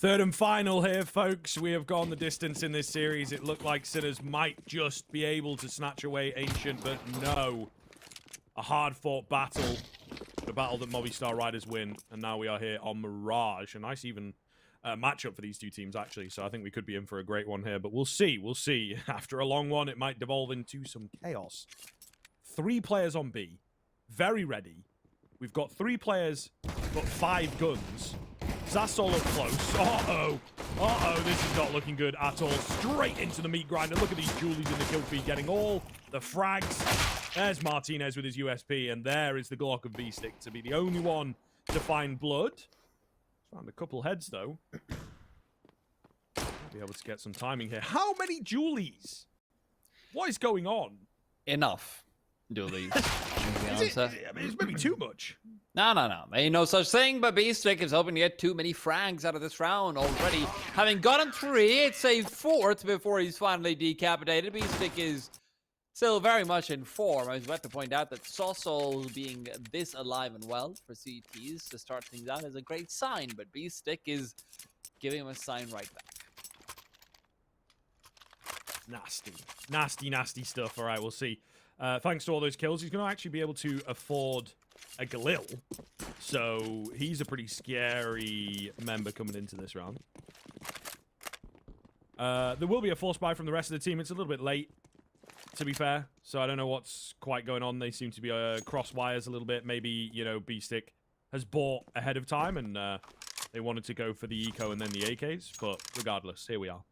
Third and final here, folks. We have gone the distance in this series. It looked like Sinners might just be able to snatch away Ancient, but no. A hard-fought battle. The battle that Movistar Riders win. And now we are here on Mirage. A nice even matchup for these two teams, actually. So I think we could be in for a great one here. But we'll see. We'll see. After a long one, it might devolve into some chaos. 3 players on B. Very ready. We've got 3 players, but 5 guns. sausoL up close. Uh-oh. Uh-oh, this is not looking good at all. Straight into the meat grinder. Look at these Julies in the kill feed getting all the frags. There's Martinez with his USP, and there is the Glock of V-Stick to be the only one to find blood. Found a couple heads, though. Be able to get some timing here. How many Julies? What is going on? Enough Julies. It's maybe too much. No. Ain't no such thing, but V-Stick is hoping to get too many frags out of this round already. Having gotten 3, it's a 4th before he's finally decapitated. V-Stick is still very much in form. I was about to point out that sausoL being this alive and well for CTs to start things out is a great sign, but V-Stick is giving him a sign right back. Nasty stuff. All right, we'll see. Thanks to all those kills, he's going to actually be able to afford a Galil. So he's a pretty scary member coming into this round. There will be a force buy from the rest of the team. It's a little bit late, to be fair. So I don't know what's quite going on. They seem to be cross wires a little bit. Maybe, you know, B-Stick has bought ahead of time and they wanted to go for the eco and then the AKs. But regardless, here we are.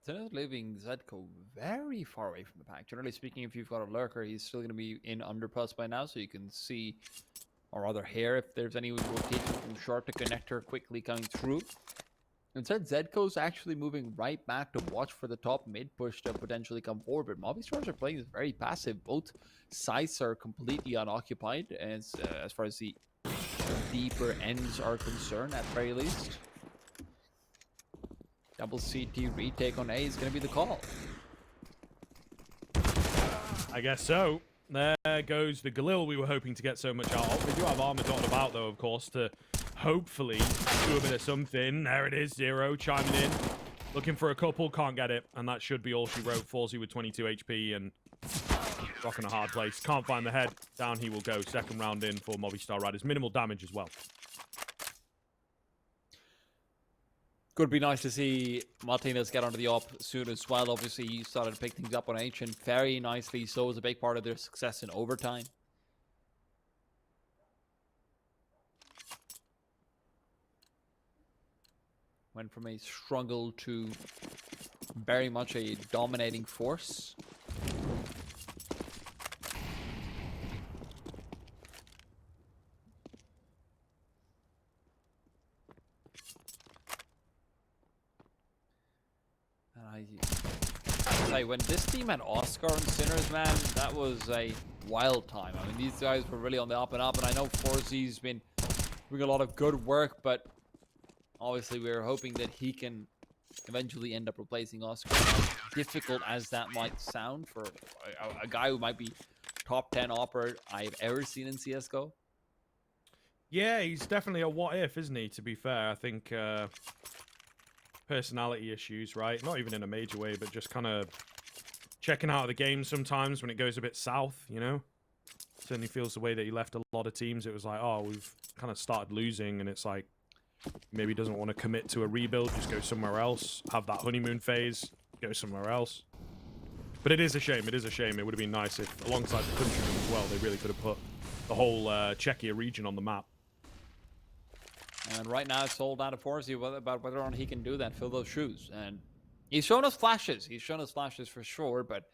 Sinners leaving Zedko very far away from the pack. Generally speaking, if you've got a lurker, he's still going to be in underpass by now, so you can see, or rather hear, if there's any rotation from short to connector quickly coming through. Instead, Zedko's actually moving right back to watch for the top mid push to potentially come forward, but Movistars are playing this very passive. Both sides are completely unoccupied as far as the deeper ends are concerned, at very least. Double CT retake on A is going to be the call. I guess so. There goes the Galil we were hoping to get so much out of. We do have armor dotted about, though, of course, to hopefully do a bit of something. There it is, Zero chiming in. Looking for a couple, can't get it. And that should be all she wrote. Forzy with 22 HP and rocking a hard place. Can't find the head. Down he will go. Second round in for Movistar Riders. Minimal damage as well. Could be nice to see Martinez get onto the op soon as well. Obviously, he started to pick things up on Ancient very nicely. So was a big part of their success in overtime. Went from a struggle to very much a dominating force. When this team had Oscar and Sinners, man, that was a wild time. I mean, these guys were really on the up and up, and I know Forzy's been doing a lot of good work, but obviously we were hoping that he can eventually end up replacing Oscar. As difficult as that might sound for a guy who might be top 10 operator I've ever seen in CSGO. Yeah, he's definitely a what if, isn't he, to be fair? I think personality issues, right? Not even in a major way, but just kind of checking out of the game sometimes when it goes a bit south, you know? Certainly feels the way that he left a lot of teams. It was like, oh, we've kind of started losing, and it's like, maybe doesn't want to commit to a rebuild, just go somewhere else, have that honeymoon phase, go somewhere else. But it is a shame, it is a shame. It would have been nice if, alongside the countrymen as well, they really could have put the whole Czechia region on the map. And right now it's all down to Forzy about whether or not he can do that, fill those shoes. And he's shown us flashes. He's shown us flashes for sure, but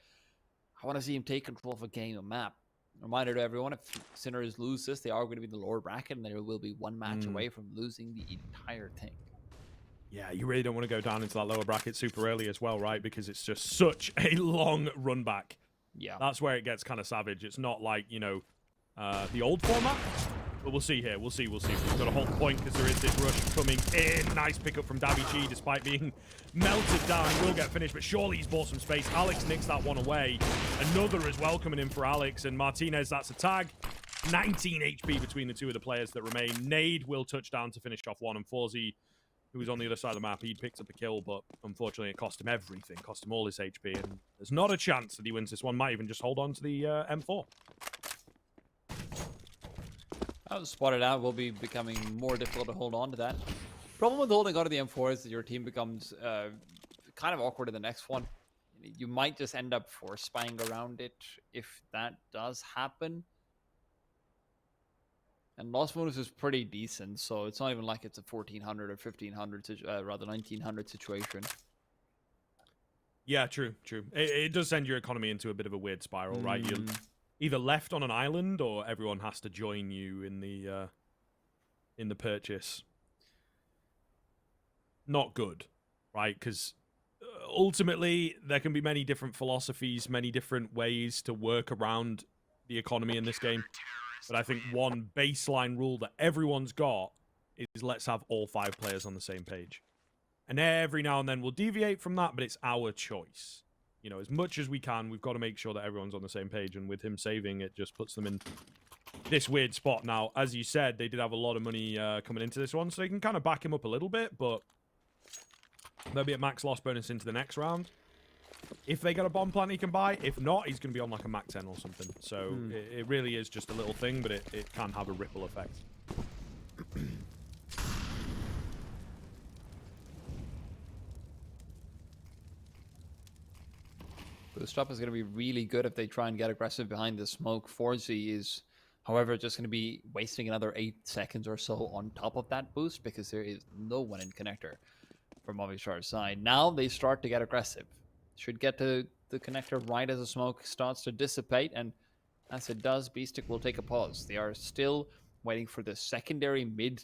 I want to see him take control of a game, a map. Reminder to everyone, if Sinners lose this, they are going to be in the lower bracket, and there will be one match away from losing the entire thing. Yeah, you really don't want to go down into that lower bracket super early as well, right? Because it's just such a long run back. Yeah. That's where it gets kind of savage. It's not like, you know, the old format But we'll see here. We'll see. We've got to hold the point because there is this rush coming in. Nice pickup from Davy despite being melted down. He will get finished, but surely he's bought some space. Alex nicks that one away. Another as well coming in for Alex. And Martinez, that's a tag. 19 HP between the two of the players that remain. Nade will touch down to finish off one. And ForZe, who was on the other side of the map, he picked up a kill, but unfortunately it cost him everything. Cost him all his HP. And there's not a chance that he wins this one. Might even just hold on to the M4. Spotted out will be becoming more difficult to hold on to that. Problem with holding on to the M4 is that your team becomes kind of awkward in the next one. You might just end up force spying around it if that does happen. And loss bonus is pretty decent, so it's not even like it's a 1400 or 1500, rather 1900 situation. Yeah, true. It does send your economy into a bit of a weird spiral, right? You're either left on an island or everyone has to join you in the purchase. Not good, right? Because ultimately there can be many different philosophies, many different ways to work around the economy in this game. But I think one baseline rule that everyone's got is let's have all 5 players on the same page. And every now and then we'll deviate from that, but it's our choice. You know, as much as we can, we've got to make sure that everyone's on the same page. And with him saving, it just puts them in this weird spot. Now, as you said, they did have a lot of money coming into this one, so they can kind of back him up a little bit, but they'll be at max loss bonus into the next round. If they get a bomb plant he can buy, if not, he's going to be on like a Mac 10 or something. So it really is just a little thing, but it can have a ripple effect. Boost up is going to be really good if they try and get aggressive behind the smoke. ForZe is, however, just going to be wasting another 8 seconds or so on top of that boost because there is no one in connector from Movistar's side. Now they start to get aggressive. Should get to the connector right as the smoke starts to dissipate, and as it does, Beastic will take a pause. They are still waiting for the secondary mid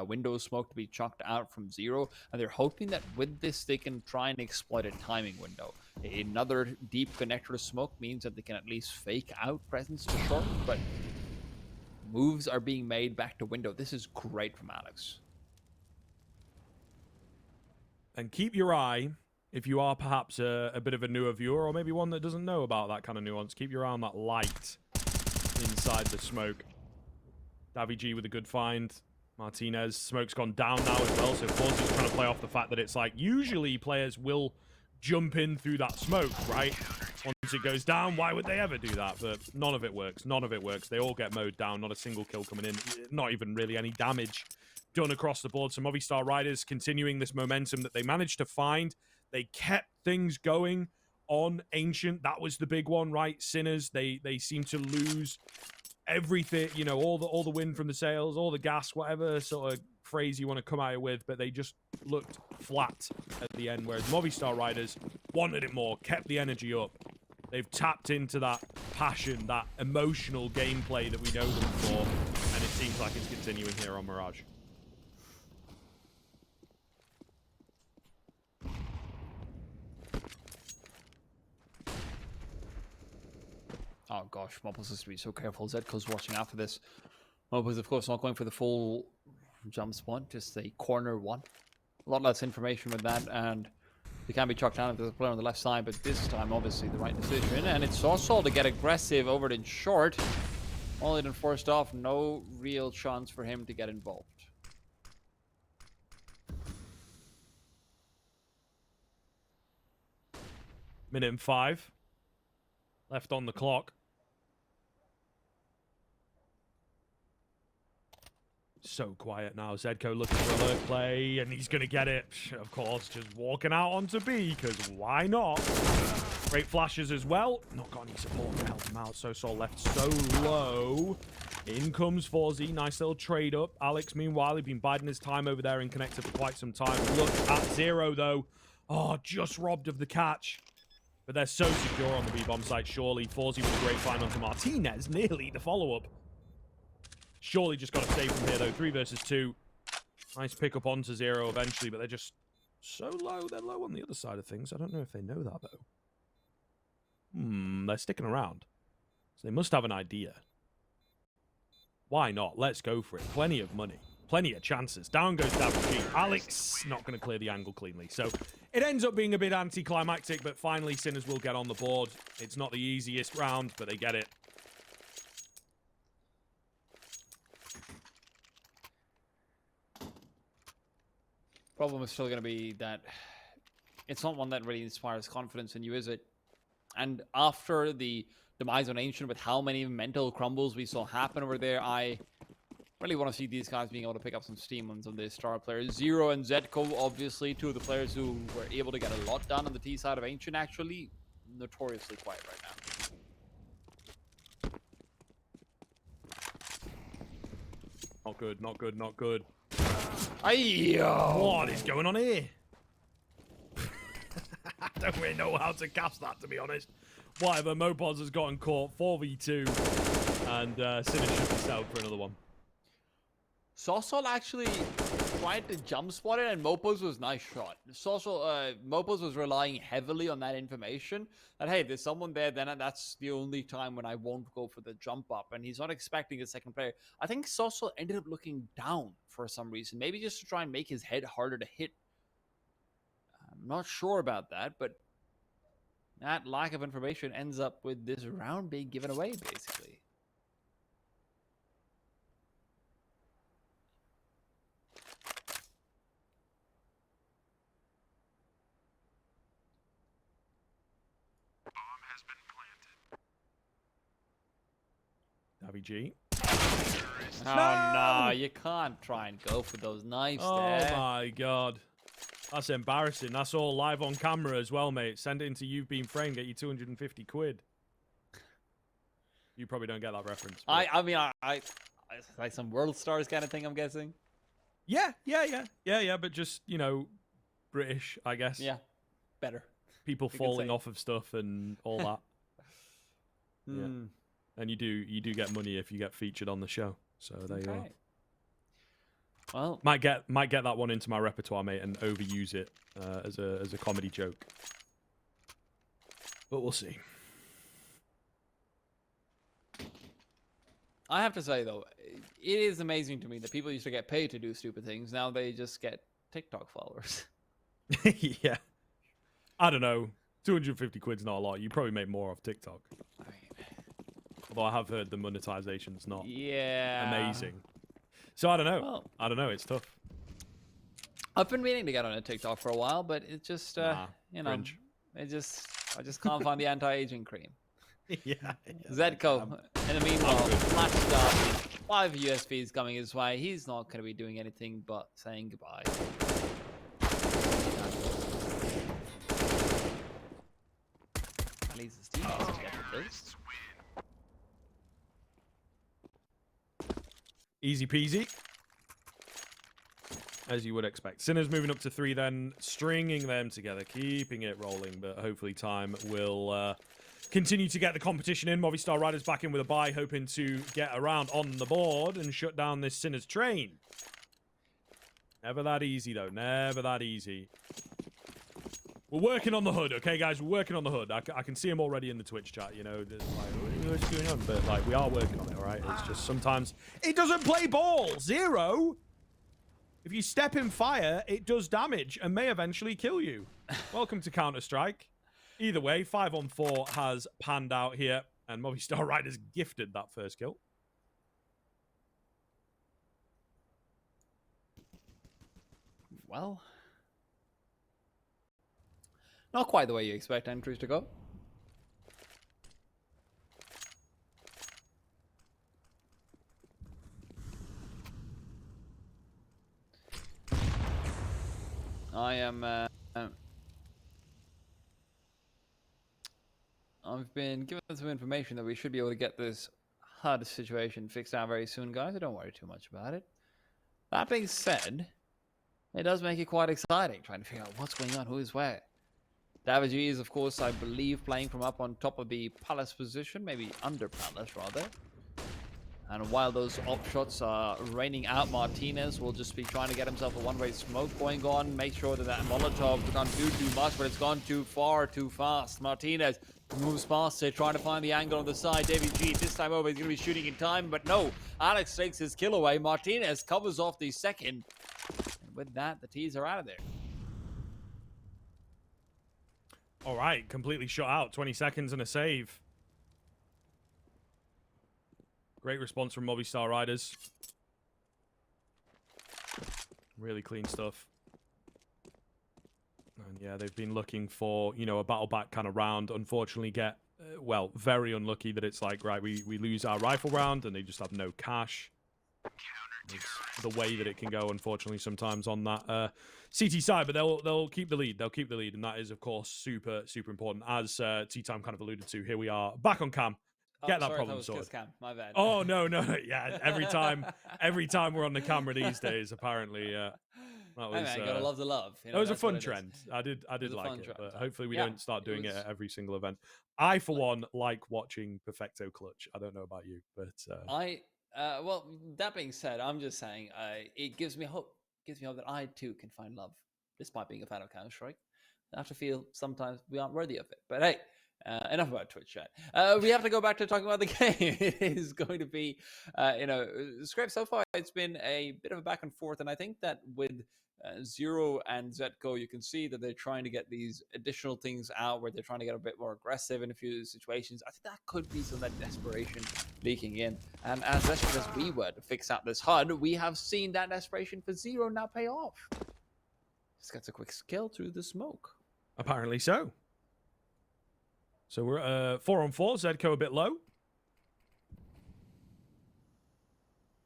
window smoke to be chucked out from Zero, and they're hoping that with this they can try and exploit a timing window. Another deep connector smoke means that they can at least fake out presence to short, but moves are being made back to window. This is great from Alex. And keep your eye, if you are perhaps a bit of a newer viewer, or maybe one that doesn't know about that kind of nuance, keep your eye on that light inside the smoke. Davy G with a good find. Martinez, smoke's gone down now as well, so ForZe is trying to play off the fact that it's like, usually players will jump in through that smoke, right? Once it goes down, why would they ever do that? But none of it works. None of it works. They all get mowed down. Not a single kill coming in. Not even really any damage done across the board. So Movistar Riders continuing this momentum that they managed to find. They kept things going on Ancient. That was the big one, right? Sinners, they seem to lose everything, you know, all the wind from the sails, all the gas, whatever sort of phrase you want to come out with, but they just looked flat at the end, whereas Movistar Riders wanted it more, kept the energy up. They've tapped into that passion, that emotional gameplay that we know them for, and it seems like it's continuing here on Mirage. Oh gosh, Mopus has to be so careful. Zedko's watching out for this. Mopus, of course, not going for the full jump spawn, just a corner one. A lot less information with that, and he can be chucked down if there's a player on the left side, but this time, obviously, the right decision. And it's sausoL to get aggressive over it in short. Only been forced off, no real chance for him to get involved. Minute and 5 left on the clock. So quiet now. Zedko looking for alert play, and he's going to get it. Of course, just walking out onto B, because why not? Great flashes as well. Not got any support to help him out. sausoL left so low. In comes ForZe. Nice little trade up. Alex, meanwhile, he's been biding his time over there in connector for quite some time. Look at Zero, though. Oh, just robbed of the catch. But they're so secure on the B-bomb site, surely. ForZe with a great find onto Martinez. Nearly the follow-up. Surely just got to save from here, though. 3 versus 2. Nice pick up onto Zero eventually, but they're just so low. They're low on the other side of things. I don't know if they know that, though. They're sticking around. So they must have an idea. Why not? Let's go for it. Plenty of money. Plenty of chances. Down goes WG. Alex not going to clear the angle cleanly. So it ends up being a bit anticlimactic, but finally Sinners will get on the board. It's not the easiest round, but they get it. Problem is still going to be that it's not one that really inspires confidence in you, is it? And after the demise on Ancient, with how many mental crumbles we saw happen over there, I really want to see these guys being able to pick up some steam on some of their star players. Zero and Zedko, obviously, two of the players who were able to get a lot done on the T side of Ancient, actually notoriously quiet right now. Not good, not good, not good. Ayo! What is going on here? I don't really know how to cast that, to be honest. Whatever, Mopos has gotten caught, 4v2, and Sinners should be settled for another one. sausoL actually tried to jump spot it, and Mopos was nice shot. Mopos was relying heavily on that information that, hey, there's someone there, then that's the only time when I won't go for the jump up, and he's not expecting a second player. I think sausoL ended up looking down for some reason, maybe just to try and make his head harder to hit. I'm not sure about that, but that lack of information ends up with this round being given away, basically. WG. Oh, no, you can't try and go for those knives there. Oh my god. That's embarrassing. That's all live on camera as well, mate. Send it into You've Been Framed, get you 250 quid. You probably don't get that reference. But... I mean, it's like some World Stars kind of thing, I'm guessing. Yeah, but just, you know, British, I guess. Yeah, better. People falling off of stuff and all that. Yeah. And you do get money if you get featured on the show. So there you are. Well, might get that one into my repertoire, mate, and overuse it as a comedy joke. But we'll see. I have to say though, it is amazing to me that people used to get paid to do stupid things. Now they just get TikTok followers. Yeah. I don't know. 250 quid's not a lot. You probably make more off TikTok. I mean, although I have heard the monetization's not amazing. So I don't know. Well, I don't know. It's tough. I've been meaning to get on a TikTok for a while, but it just, you know, cringe. I just can't find the anti-aging cream. Yeah. Zedko, in the meanwhile, flashed up 5 USBs coming his way. He's not going to be doing anything but saying goodbye. At least his teammates will get with this. Easy peasy. As you would expect. Sinners moving up to 3 then, stringing them together, keeping it rolling, but hopefully time will continue to get the competition in. Movistar Riders back in with a bye, hoping to get around on the board and shut down this Sinners train. Never that easy, though. Never that easy. We're working on the hood, okay, guys? We're working on the hood. I can see him already in the Twitch chat, you know. Like, what's going on? But, like, we are working on it, all right? It's just sometimes it doesn't play ball. Zero. If you step in fire, it does damage and may eventually kill you. Welcome to Counter-Strike. Either way, 5-on-4 has panned out here, and Movistar Riders gifted that first kill. Well, not quite the way you expect entries to go. I am. I've been given some information that we should be able to get this HUD situation fixed out very soon, guys. So don't worry too much about it. That being said, it does make it quite exciting trying to figure out what's going on, who is where. Davigi is, of course, I believe, playing from up on top of the Palace position, maybe under Palace, rather. And while those op shots are raining out, Martinez will just be trying to get himself a one-way smoke going on. Make sure that that Molotov can't do too much, but it's gone too far, too fast. Martinez moves past it, trying to find the angle on the side. David G, this time over, he's going to be shooting in time, but no. Alex takes his kill away. Martinez covers off the second. And with that, the T's are out of there. All right, completely shut out. 20 seconds and a save. Great response from Movistar Riders. Really clean stuff. And yeah, they've been looking for, you know, a battle back kind of round. Unfortunately get, well, very unlucky that it's like, right, we lose our rifle round and they just have no cash. It's the way that it can go, unfortunately, sometimes on that CT side, but they'll keep the lead. They'll keep the lead, and that is, of course, super, super important. As T-Time kind of alluded to, here we are back on cam. Get that problem sorted. Cam. My bad. Oh no, yeah. Every time we're on the camera these days, apparently, that was. Hey man, gotta love the love. You know, that was a fun trend. I did like it, but hopefully we don't start doing it at every single event. I, for one, like watching Perfecto clutch. I don't know about you, but well, that being said, I'm just saying, it gives me hope. Gives me hope that I too can find love, despite being a fan of Counter-Strike. I have to feel sometimes we aren't worthy of it, but hey. Enough about Twitch chat. We have to go back to talking about the game. It is going to be, you know, Scrape, so far it's been a bit of a back and forth, and I think that with Zero and Zetko, you can see that they're trying to get these additional things out where they're trying to get a bit more aggressive in a few situations. I think that could be some of that desperation leaking in. And as desperate as we were to fix out this HUD, we have seen that desperation for Zero now pay off. Just gets a quick skill through the smoke. Apparently so. So we're 4-on-4, Zedco a bit low.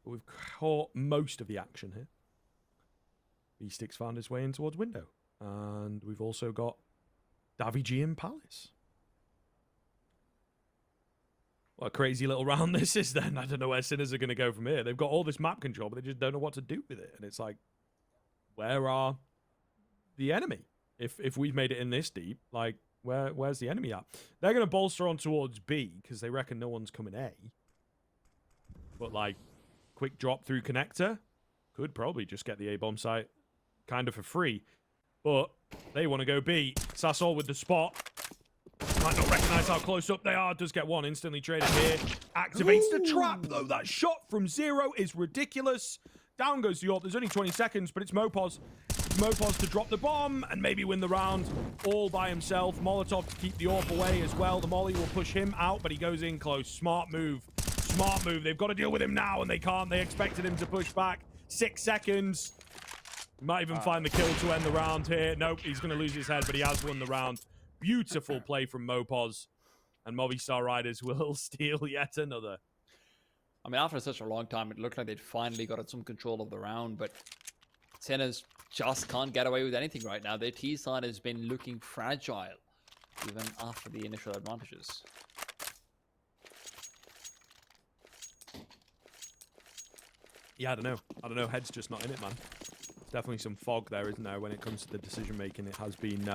But we've caught most of the action here. B-Stick's found his way in towards window. And we've also got Davi G in Palace. What a crazy little round this is then. I don't know where Sinners are going to go from here. They've got all this map control, but they just don't know what to do with it. And it's like, where are the enemy? If we've made it in this deep, like, where's the enemy at? They're going to bolster on towards B because they reckon no one's coming A. But, like, quick drop through connector. Could probably just get the A-bomb site kind of for free. But they want to go B. sausoL with the spot. Might not recognize how close up they are. Does get one instantly traded here. Activates the trap, though. That shot from Zero is ridiculous. Down goes the AWP. There's only 20 seconds, but it's Mopos. Mopos to drop the bomb and maybe win the round all by himself. Molotov to keep the AWP away as well. The molly will push him out, but he goes in close. Smart move. Smart move. They've got to deal with him now, and they can't. They expected him to push back. 6 seconds. He might even find the kill to end the round here. Nope, he's going to lose his head, but he has won the round. Beautiful play from Mopos. And Movistar Riders will steal yet another. I mean, after such a long time, it looked like they'd finally got some control of the round, but Sinners just can't get away with anything right now. Their T side has been looking fragile, even after the initial advantages. Yeah, I don't know. Head's just not in it, man. There's definitely some fog there, isn't there, when it comes to the decision making. It has been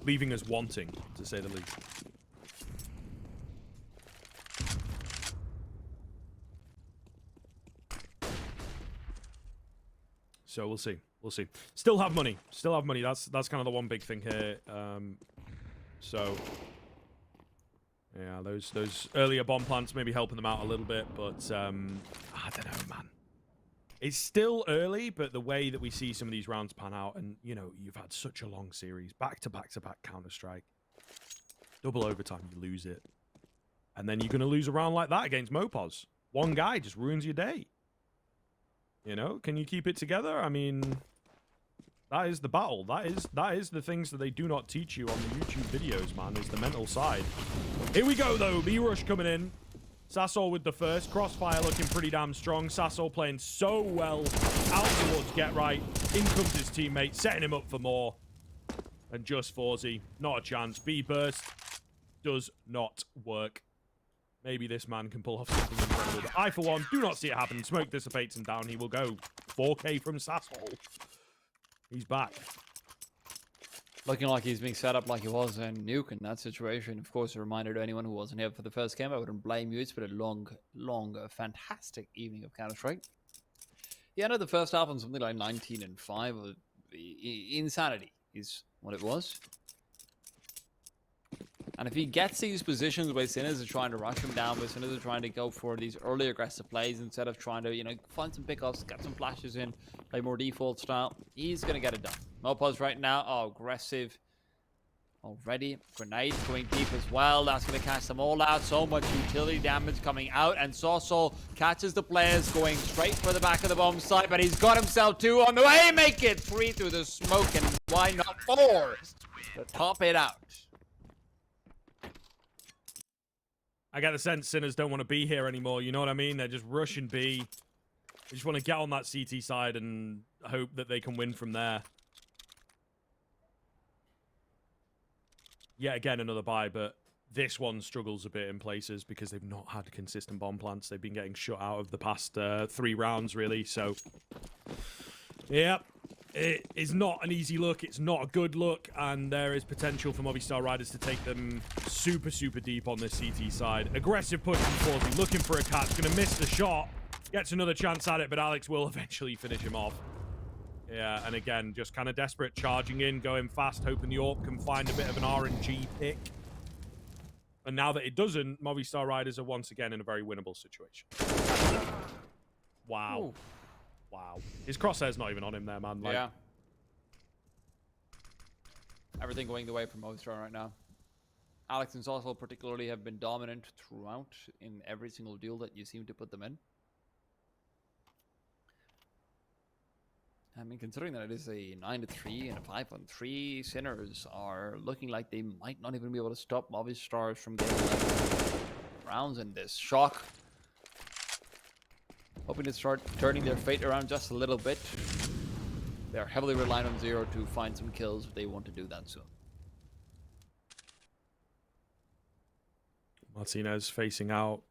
leaving us wanting, to say the least. So we'll see. We'll see. Still have money. Still have money. That's kind of the one big thing here. So yeah, those earlier bomb plants maybe helping them out a little bit, but I don't know, man. It's still early, but the way that we see some of these rounds pan out, and you know, you've had such a long series, back to back Counter-Strike, double overtime, you lose it, and then you're gonna lose a round like that against Mopos. One guy just ruins your day. You know, can you keep it together? I mean, that is the battle. That is the things that they do not teach you on the YouTube videos, man, is the mental side. Here we go, though. Mirage coming in. sausoL with the first. Crossfire looking pretty damn strong. sausoL playing so well. Out towards Get Right. In comes his teammate, setting him up for more. And just Forzy. Not a chance. B burst does not work. Maybe this man can pull off something incredible. But I, for one, do not see it happen. Smoke dissipates and down he will go. 4K from sausoL. He's back. Looking like he's being set up like he was in Nuke in that situation. Of course, a reminder to anyone who wasn't here for the first game, I wouldn't blame you. It's been a long, fantastic evening of Counter-Strike. He ended the first half on something like 19-5. Insanity is what it was. And if he gets these positions where Sinners are trying to rush him down, where Sinners are trying to go for these early aggressive plays instead of trying to, you know, find some pickoffs, get some flashes in, play more default style, he's going to get it done. Mopos right now, aggressive already. Grenade going deep as well. That's going to catch them all out. So much utility damage coming out. And sausoL catches the players going straight for the back of the bomb site, but he's got himself 2 on the way. Make it 3 through the smoke, and why not 4 to top it out. I get the sense Sinners don't want to be here anymore, you know what I mean? They're just rushing B. They just want to get on that CT side and hope that they can win from there. Yet again, another buy, but this one struggles a bit in places because they've not had consistent bomb plants. They've been getting shut out of the past 3 rounds, really, so... yeah, it is not an easy look. It's not a good look, and there is potential for Movistar Riders to take them super, super deep on this CT side. Aggressive push from Pawsey, looking for a catch. Going to miss the shot. Gets another chance at it, but Alex will eventually finish him off. Yeah, and again, just kind of desperate, charging in, going fast, hoping the AWP can find a bit of an RNG pick. And now that it doesn't, Movistar Riders are once again in a very winnable situation. Wow. Ooh. Wow. His crosshair's not even on him there, man. Like... yeah. Everything going the way for Movistar right now. Alex and sausoL particularly have been dominant throughout in every single duel that you seem to put them in. I mean, considering that it is a 9-3 and a 5-on-3, Sinners are looking like they might not even be able to stop Movistar from getting rounds in this. Shock. Hoping to start turning their fate around just a little bit. They are heavily reliant on Zero to find some kills if they want to do that soon. Martinez facing out.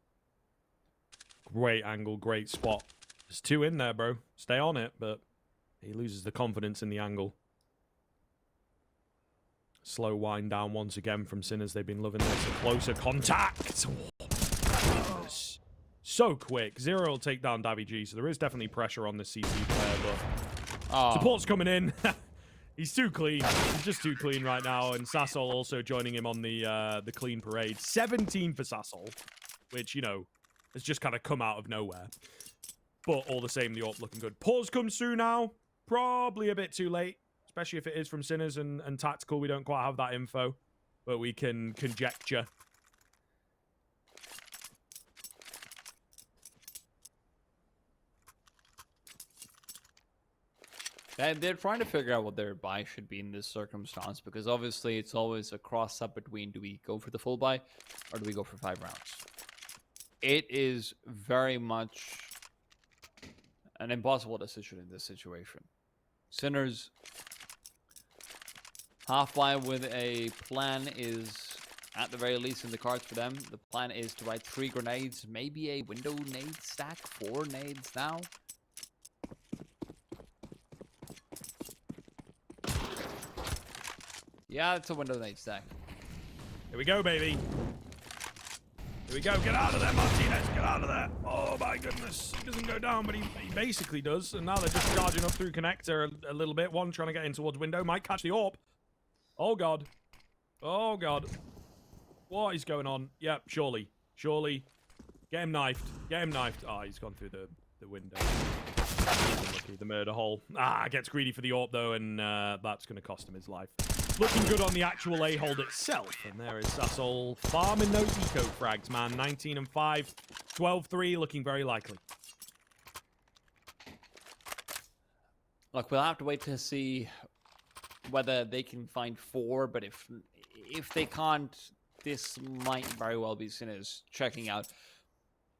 Great angle, great spot. There's 2 in there, bro. Stay on it, but he loses the confidence in the angle. Slow wind down once again from Sinners. They've been loving this. A closer contact. Oh, so quick. Zero will take down Davy G, so there is definitely pressure on the CT player, but support's coming in. He's too clean. He's just too clean right now, and sausoL also joining him on the clean parade. 17 for sausoL, which, you know, has just kind of come out of nowhere. But all the same, the AWP looking good. Pause comes through now. Probably a bit too late, especially if it is from Sinners and Tactical. We don't quite have that info, but we can conjecture. And they're trying to figure out what their buy should be in this circumstance, because obviously it's always a cross-up between, do we go for the full buy or do we go for 5 rounds? It is very much an impossible decision in this situation. Sinners half buy with a plan is at the very least in the cards for them. The plan is to ride 3 grenades, maybe a window nade stack, 4 nades now. Yeah, it's a window nade stack. Here we go, baby. Here we go. Get out of there, Martinez. Get out of there. Oh, my goodness. He doesn't go down, but he basically does. And now they're just charging up through connector a little bit. One trying to get in towards window. Might catch the AWP. Oh, God. Oh, God. What is going on? Yep, surely. Surely. Get him knifed. Get him knifed. Oh, he's gone through the window. Lucky, the murder hole. Gets greedy for the AWP, though, and that's going to cost him his life. Looking good on the actual A-hold itself. And there is sausoL farming those eco frags, man. 19-5, 12-3, looking very likely. Look, we'll have to wait to see whether they can find 4, but if they can't, this might very well be seen as checking out.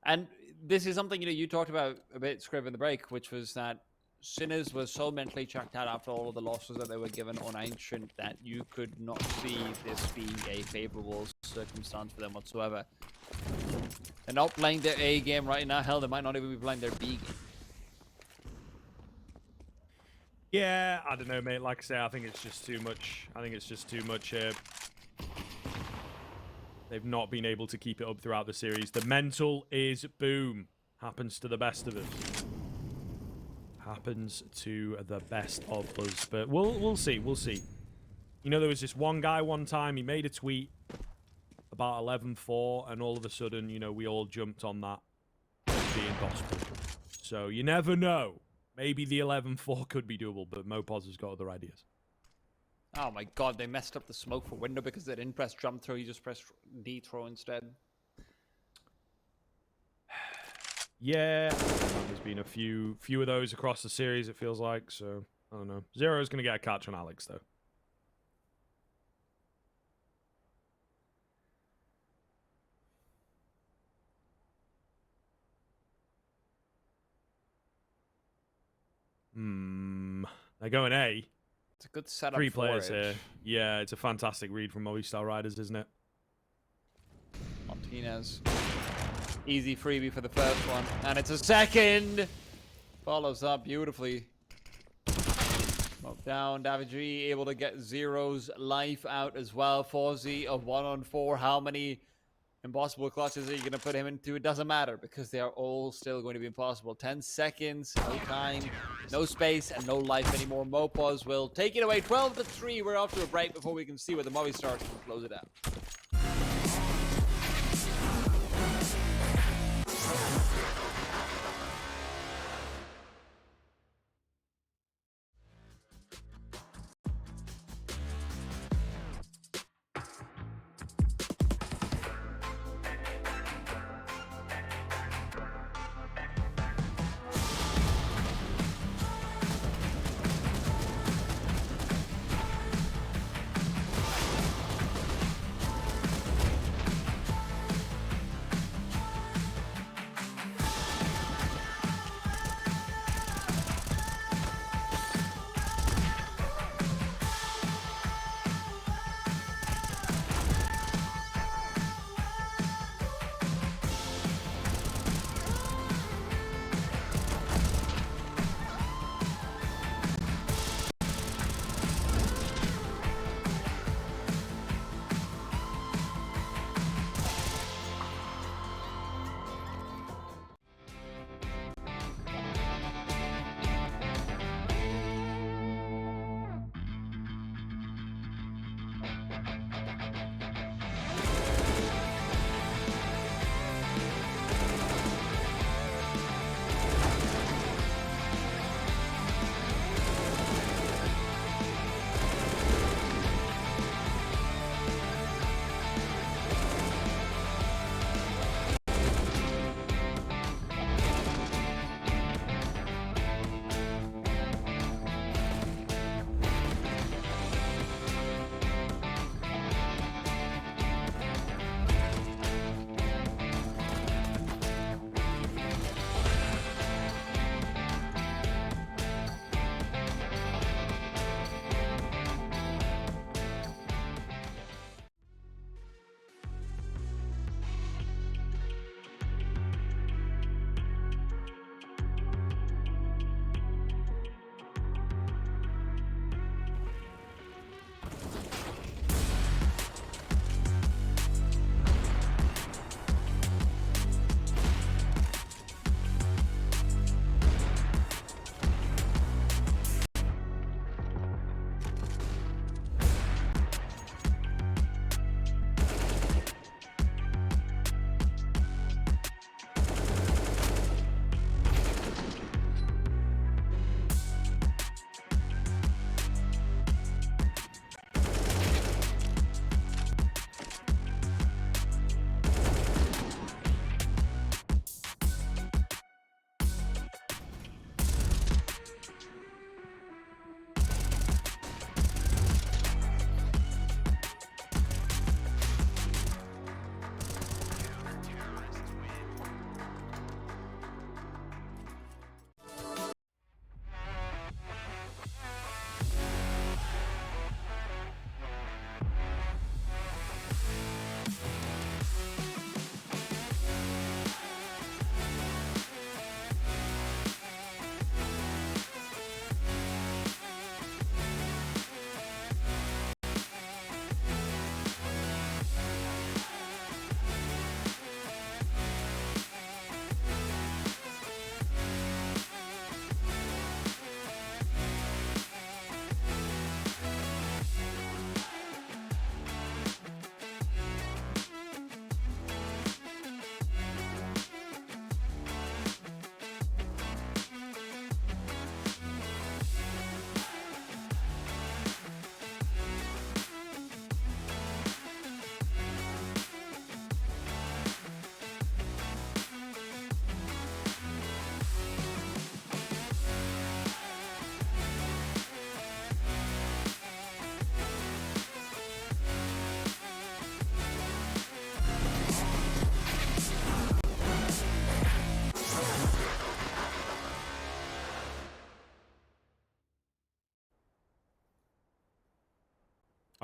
And this is something, you know, you talked about a bit, Scriv, in the break, which was that Sinners was so mentally checked out after all of the losses that they were given on Ancient that you could not see this being a favorable circumstance for them whatsoever. They're not playing their A game right now. Hell, they might not even be playing their B game. Yeah, I don't know, mate. Like I say, I think it's just too much. I think it's just too much. They've not been able to keep it up throughout the series. The mental is boom. Happens to the best of us. Happens to the best of us. But we'll see. We'll see. You know, there was this one guy one time. He made a tweet about 11-4, and all of a sudden, you know, we all jumped on that being gospel. So you never know. Maybe the 11-4 could be doable, but Mopos has got other ideas. Oh my god, they messed up the smoke for window because they didn't press jump throw, you just pressed D throw instead. Yeah, there's been a few of those across the series, it feels like, so I don't know. Zero's going to get a catch on Alex, though. They're going A. It's a good setup 3 for players it. here. Yeah, it's a fantastic read from Movistar Riders, isn't it? Martinez. Easy freebie for the first one. And it's a second! Follows up beautifully. Smoke down. David G able to get Zero's life out as well. Fawzi, a 1-on-4. How many impossible clutches are you going to put him into? It doesn't matter because they are all still going to be impossible. 10 seconds, no time, no space, and no life anymore. Mopos will take it away 12-3. We're off to a break before we can see where the Movistar can close it out.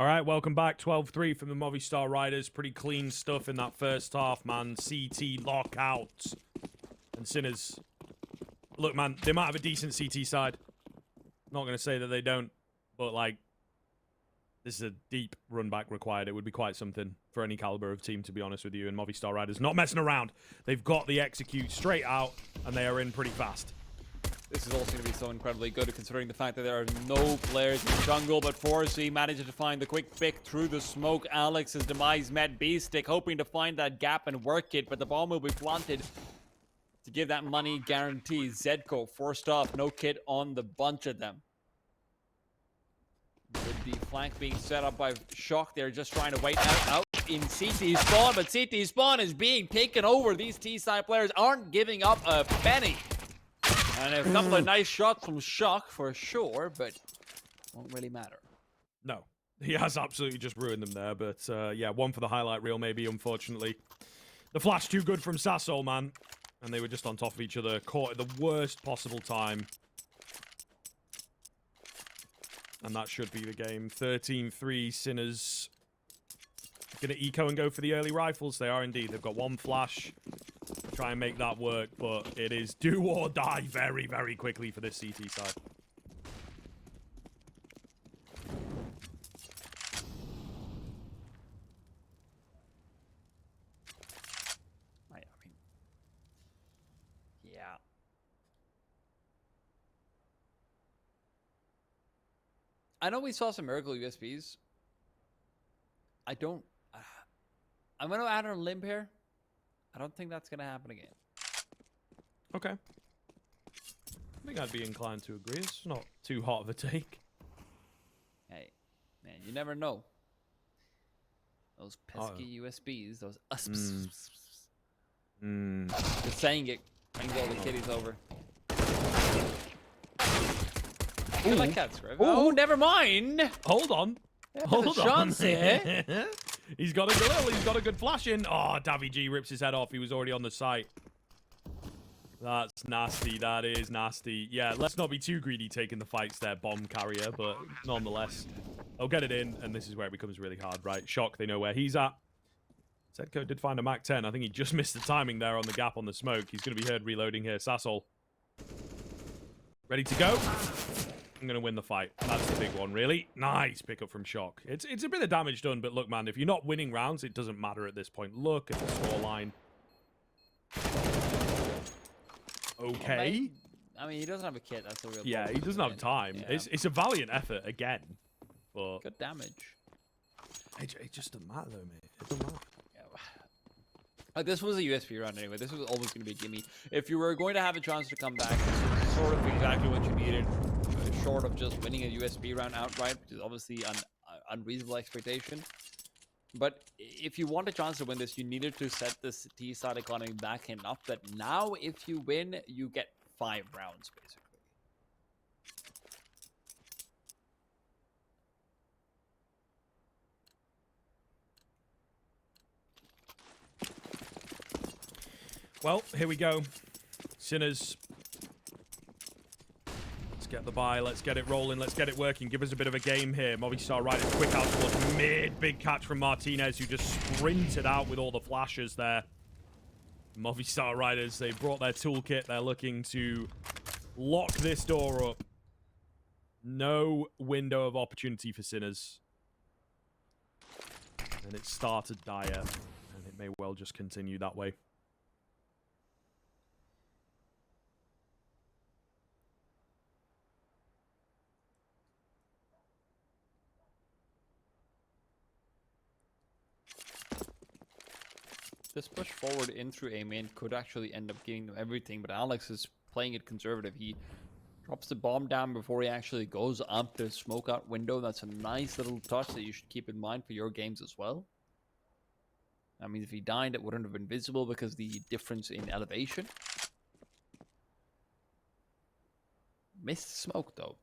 All right, welcome back. 12-3 from the Movistar Riders. Pretty clean stuff in that first half, man. CT lockout. And Sinners. Look, man, they might have a decent CT side. Not going to say that they don't, but, like, this is a deep run back required. It would be quite something for any caliber of team, to be honest with you. And Movistar Riders not messing around. They've got the execute straight out, and they are in pretty fast. This is also going to be so incredibly good considering the fact that there are no players in jungle, but forssyy manages to find the quick pick through the smoke. Alex's demise met B-Stick, hoping to find that gap and work it, but the bomb will be planted to give that money guarantee. Zedko forced off, no kit on the bunch of them. With the flank being set up by Shock, they're just trying to wait out in CT spawn, but CT spawn is being taken over. These T-side players aren't giving up a penny. And a couple of nice shots from Shock for sure, but won't really matter. No, he has absolutely just ruined them there, but yeah, one for the highlight reel maybe, unfortunately. The flash too good from sausoL, man. And they were just on top of each other, caught at the worst possible time. And that should be the game. 13-3, Sinners. Gonna eco and go for the early rifles. They are indeed. They've got one flash. Try and make that work, but it is do or die very, very quickly for this CT side. I mean, yeah. I know we saw some miracle USBs. I don't... I'm going to add on a limb here. I don't think that's going to happen again. Okay. I think I'd be inclined to agree. It's not too hot of a take. Hey, man, you never know. Those pesky USBs, those Just saying it brings all the kitties over. I like that, Scriv. Oh, never mind. Hold on. Yeah, Hold on. chance here. He's got a good flash in. Oh, Davy G rips his head off. He was already on the site. That's nasty. That is nasty. Yeah, let's not be too greedy taking the fights there, bomb carrier, but nonetheless, they'll get it in, and this is where it becomes really hard, right? Shock, they know where he's at. Zedko did find a Mac 10. I think he just missed the timing there on the gap on the smoke. He's going to be heard reloading here. sausoL. Ready to go? I'm going to win the fight. That's the big one, really. Nice pickup from Shock. It's a bit of damage done, but look, man, if you're not winning rounds, it doesn't matter at this point. Look at the scoreline. Okay. I mean, he doesn't have a kit. That's the real problem. Yeah, he doesn't have time. Yeah. It's a valiant effort, again. But Good damage. it just doesn't matter, though, mate. It doesn't matter. Yeah. This was a USP round anyway. This was always going to be a gimme. If you were going to have a chance to come back, this was sort of exactly what you needed. Short of just winning a USB round outright, which is obviously an unreasonable expectation. But if you want a chance to win this, you needed to set this T-side economy back enough that now if you win, you get 5 rounds, basically. Well, here we go. Sinners. Get the buy, let's get it rolling, let's get it working, give us a bit of a game here. Movistar Riders quick out towards mid, big catch from Martinez, who just sprinted out with all the flashes there. Movistar Riders, they brought their toolkit, they're looking to lock this door up. No window of opportunity for Sinners. And it started dire, and it may well just continue that way. This push forward in through A main could actually end up giving them everything, but Alex is playing it conservative. He drops the bomb down before he actually goes up the smoke out window. That's a nice little touch that you should keep in mind for your games as well. I mean, if he died, it wouldn't have been visible because the difference in elevation. Missed smoke though.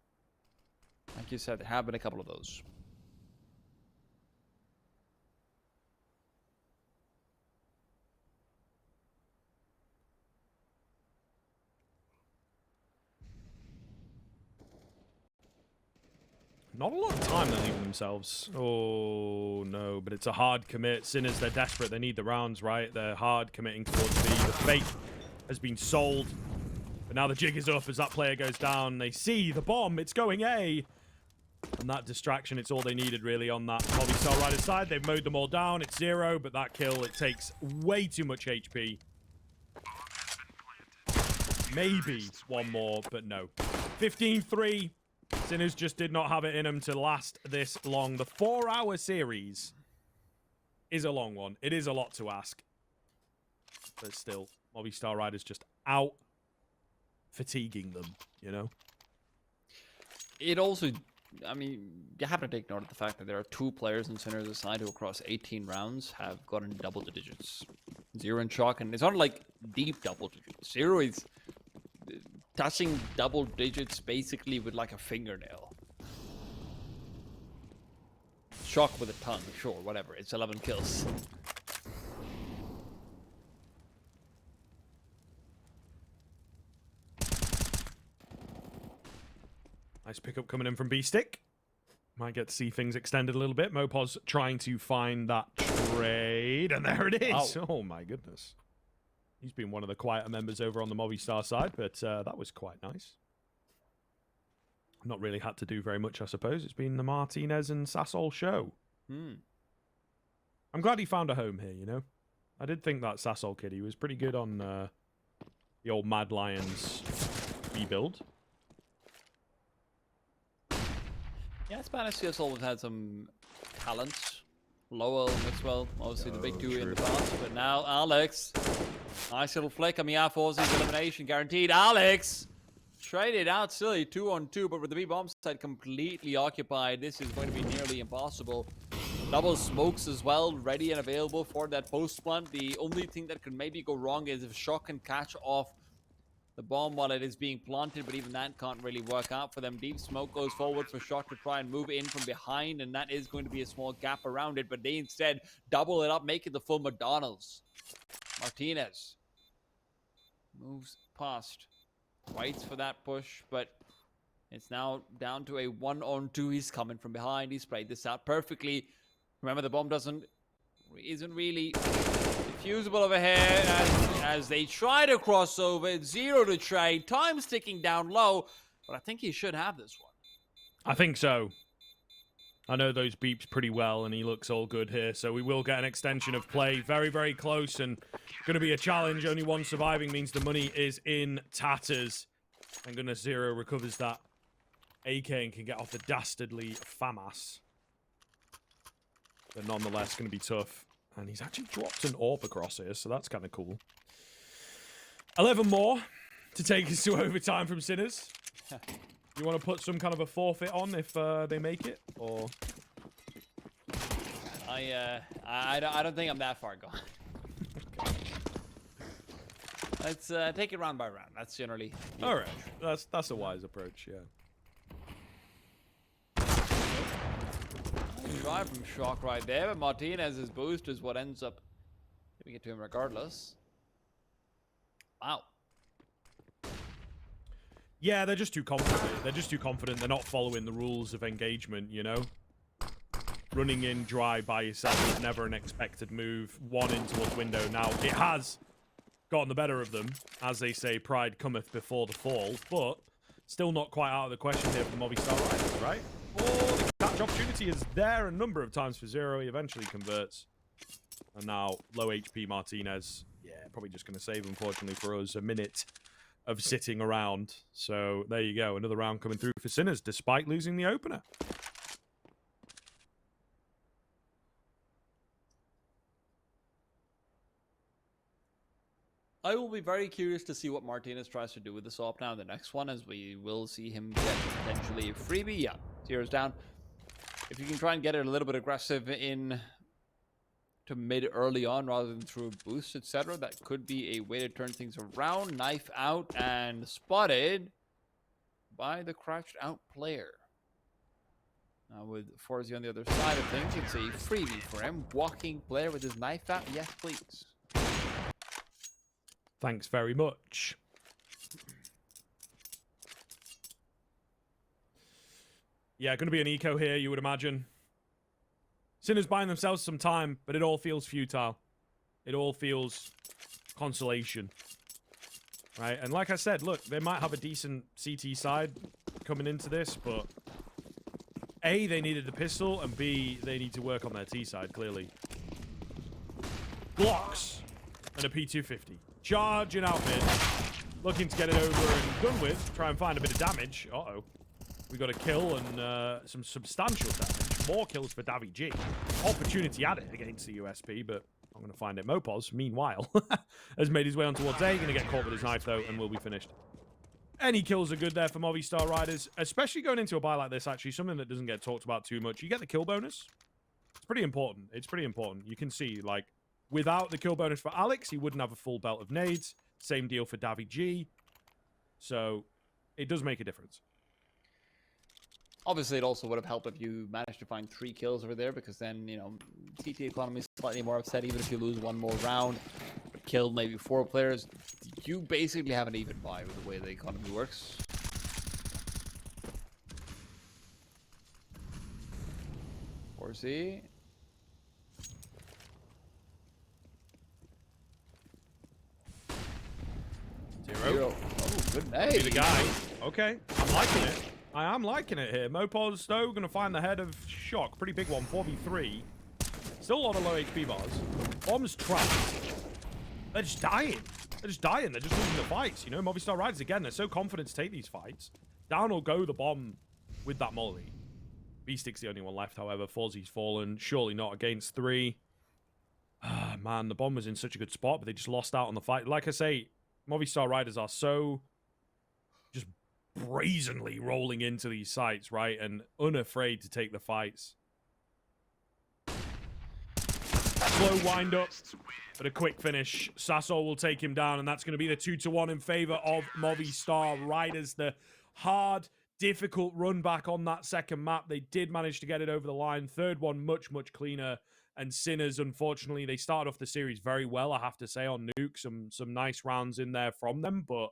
Like you said, there have been a couple of those. Not a lot of time they're leaving themselves. Oh, no, but it's a hard commit. Sinners, they're desperate. They need the rounds, right? They're hard committing towards B. The fake has been sold. But now the jig is up as that player goes down. They see the bomb. It's going A. And that distraction, it's all they needed, really, on that Movistar rider side. They've mowed them all down. It's 0, but that kill, it takes way too much HP. Maybe one more, but no. 15-3. Sinners just did not have it in them to last this long. The 4-hour series is a long one. It is a lot to ask. But still, Movistar Riders just out fatiguing them, you know? It also, I mean, you have to take note of the fact that there are 2 players in Sinners' side who across 18 rounds have gotten double digits. 0 and Shock, and it's not like deep double digits. 0 is touching double digits basically with like a fingernail. Shock with a tongue, sure, whatever. It's 11 kills. Nice pickup coming in from B-Stick. Might get to see things extended a little bit. Mopos trying to find that trade. And there it is. Oh, my goodness. He's been one of the quieter members over on the Movistar side, but that was quite nice. Not really had to do very much, I suppose. It's been the Martinez and sausoL show. I'm glad he found a home here, you know? I did think that sausoL kid, he was pretty good on the old Mad Lions rebuild. Yeah, Spanish CSGO have had some talents. Lowell, Mixwell, obviously the big 2 in the past, but now Alex. Nice little flick on Miafo's elimination guaranteed. Alex traded out silly 2-on-2, but with the B-bomb side completely occupied, this is going to be nearly impossible. Double smokes as well, ready and available for that post plant. The only thing that could maybe go wrong is if Shock can catch off the bomb while it is being planted, but even that can't really work out for them. Deep smoke goes forward for Shock to try and move in from behind, and that is going to be a small gap around it, but they instead double it up, make it the full McDonald's. Martinez moves past, waits for that push, but it's now down to a 1-on-2. He's coming from behind. He's played this out perfectly. Remember, the bomb isn't really defusable over here as they try to cross over. It's 0 to trade. Time's ticking down low, but I think he should have this one. I think so. I know those beeps pretty well, and he looks all good here, so we will get an extension of play. Very, very close, and going to be a challenge. Only one surviving means the money is in tatters. Thank goodness Zero recovers that AK and can get off the dastardly FAMAS. But nonetheless, going to be tough. And he's actually dropped an AWP across here, so that's kind of cool. 11 more to take us to overtime from Sinners. You want to put some kind of a forfeit on if they make it, or? I don't think I'm that far gone. Okay. Let's take it round by round. That's generally all right. That's a wise approach, yeah. Drive from Shock right there, but Martinez's boost is what ends up giving it to him regardless. Wow. Yeah, they're just too confident. They're just too confident. They're not following the rules of engagement, you know? Running in dry by yourself is never an expected move. One in towards window. Now, it has gotten the better of them. As they say, pride cometh before the fall. But still not quite out of the question here for the Movistar Riders, right? Oh, the catch opportunity is there a number of times for Zero. He eventually converts. And now, low HP Martinez. Yeah, probably just going to save, unfortunately, for us a minute of sitting around. So there you go, another round coming through for Sinners despite losing the opener. I will be very curious to see what Martinez tries to do with the AWP now in the next one, as we will see him get potentially a freebie. Yeah, zero's down. If you can try and get it a little bit aggressive in to mid early on rather than through a boost, etc., that could be a way to turn things around. Knife out and spotted by the crouched out player. Now with Forzy on the other side of things, it's a freebie for him. Walking player with his knife out. Yes, please. Thanks very much. Yeah, going to be an eco here, you would imagine. Sinners buying themselves some time, but it all feels futile. It all feels consolation. Right? And like I said, look, they might have a decent CT side coming into this, but A, they needed the pistol, and B, they need to work on their T side, clearly. Blocks and a P250. Charging out mid. Looking to get it over and done with. Try and find a bit of damage. Uh-oh. We got a kill and some substantial damage. More kills for Davy G. Opportunity at it against the USP, but I'm going to find it. Mopos, meanwhile, has made his way on towards A. Going to get caught with his knife, though, and will be finished. Any kills are good there for Movistar Riders, especially going into a buy like this, actually. Something that doesn't get talked about too much. You get the kill bonus. It's pretty important. It's pretty important. You can see, like, without the kill bonus for Alex, he wouldn't have a full belt of nades. Same deal for Davy G. So, it does make a difference. Obviously, it also would have helped if you managed to find 3 kills over there, because then, you know, TT economy is slightly more upset, even if you lose one more round. But killed maybe 4 players. You basically have an even buy with the way the economy works. Forsy. Zero. Oh, good night. Be the guy. Okay, I'm liking it. I am liking it here. Mopos, though, going to find the head of Shock. Pretty big one, 4v3. Still a lot of low HP bars. Bomb's trapped. They're just dying. They're just dying. They're just losing the fights. You know, Movistar Riders, again, they're so confident to take these fights. Down will go the bomb with that molly. B-Stick's the only one left, however. Forzy's fallen. Surely not against 3. Ah, man, the bomb was in such a good spot, but they just lost out on the fight. Like I say, Movistar Riders are so just brazenly rolling into these sites, right? And unafraid to take the fights. Slow wind up, but a quick finish. sausoL will take him down, and that's going to be the 2-1 in favor of Movistar Riders. The hard, difficult run back on that second map. They did manage to get it over the line. Third one, much, much cleaner. And Sinners, unfortunately, they started off the series very well, I have to say, on Nuke. Some nice rounds in there from them, but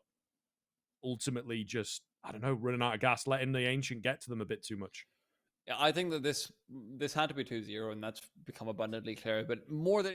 ultimately just, I don't know, running out of gas, letting the Ancient get to them a bit too much. Yeah, I think that this had to be 2-0, and that's become abundantly clear. But more than